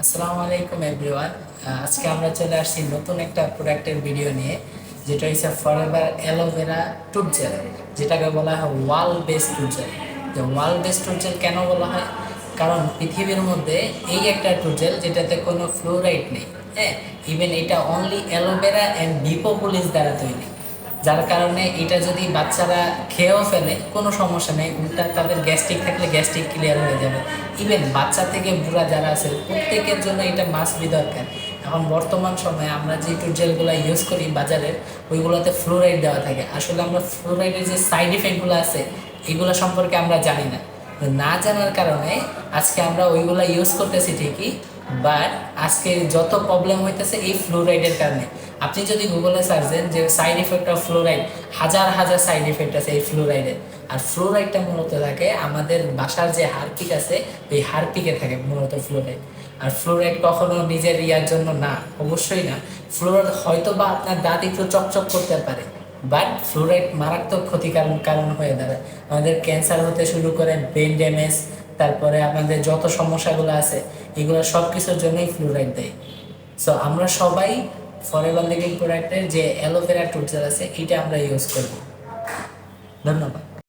আসসালামু আলাইকুম এভরিওয়ান। আজকে আমরা চলে আসছি নতুন একটা প্রোডাক্টের ভিডিও নিয়ে, যেটা হচ্ছে ফরএভার অ্যালোভেরা টুথ জেল, যেটাকে বলা হয় ওয়াল বেস্ট টুথ জেল। যে ওয়াল বেস্ট টুথ জেল কেন বলা হয়? কারণ পৃথিবীর মধ্যে এই একটা টুথ জেল যেটাতে কোনো ফ্লোরাইড নেই। হ্যাঁ, ইভেন এটা অনলি অ্যালোভেরা অ্যান্ড বিপোপুলিস দ্বারা তৈরি, যার কারণে এটা যদি বাচ্চারা খেয়েও ফেলে কোনো সমস্যা নেই, উল্টা তাদের গ্যাস্ট্রিক থাকলে গ্যাস্ট্রিক ক্লিয়ার হয়ে যাবে। ইভেন বাচ্চা থেকে বুড়া যারা আছে প্রত্যেকের জন্য এটা মাস্ট বি দরকার। এখন বর্তমান সময়ে আমরা যে টুথ জেলগুলো ইউজ করি বাজারের, ওইগুলোতে ফ্লোরাইড দেওয়া থাকে। আসলে আমরা ফ্লোরাইডের যে সাইড ইফেক্টগুলো আছে এগুলো সম্পর্কে আমরা জানি না। না জানার কারণে আজকে আমরা ওইগুলো ইউজ করতেছি ঠিকই, বাট আজকে যত প্রবলেম হইতেছে এই ফ্লোরাইডের কারণে। আপনি যদি গুগলে সার্চ দেন যে সাইড ইফেক্ট অফ ফ্লোরাইড, হাজার হাজার সাইড ইফেক্ট আছে এই ফ্লোরাইডের। আর ফ্লোরাইডটা মূলত থাকে আমাদের বাসার যে হারপিক আছে ওই হারপিকে থাকে মূলত ফ্লোরাইড। আর ফ্লোরাইড কখনো নিজের ইয়ার জন্য না, অবশ্যই না। ফ্লোরাইড হয়তো বা আপনার দাঁত একটু চকচক করতে পারে, বাট ফ্লোরাইড মারাত্মক ক্ষতিকারণ কারণ হয়ে দাঁড়ায়। আমাদের ক্যান্সার হতে শুরু করে ব্রেন ড্যামেজ, তারপরে আমাদের যত সমস্যাগুলো আছে এগুলো সব কিছুর জন্যই ফ্লোরাইড দেয়। সো আমরা সবাই ফরএভার লিভিং প্রোডাক্টের যে অ্যালোভেরা টুথজেল আছে এটা আমরা ইউজ করব। ধন্যবাদ।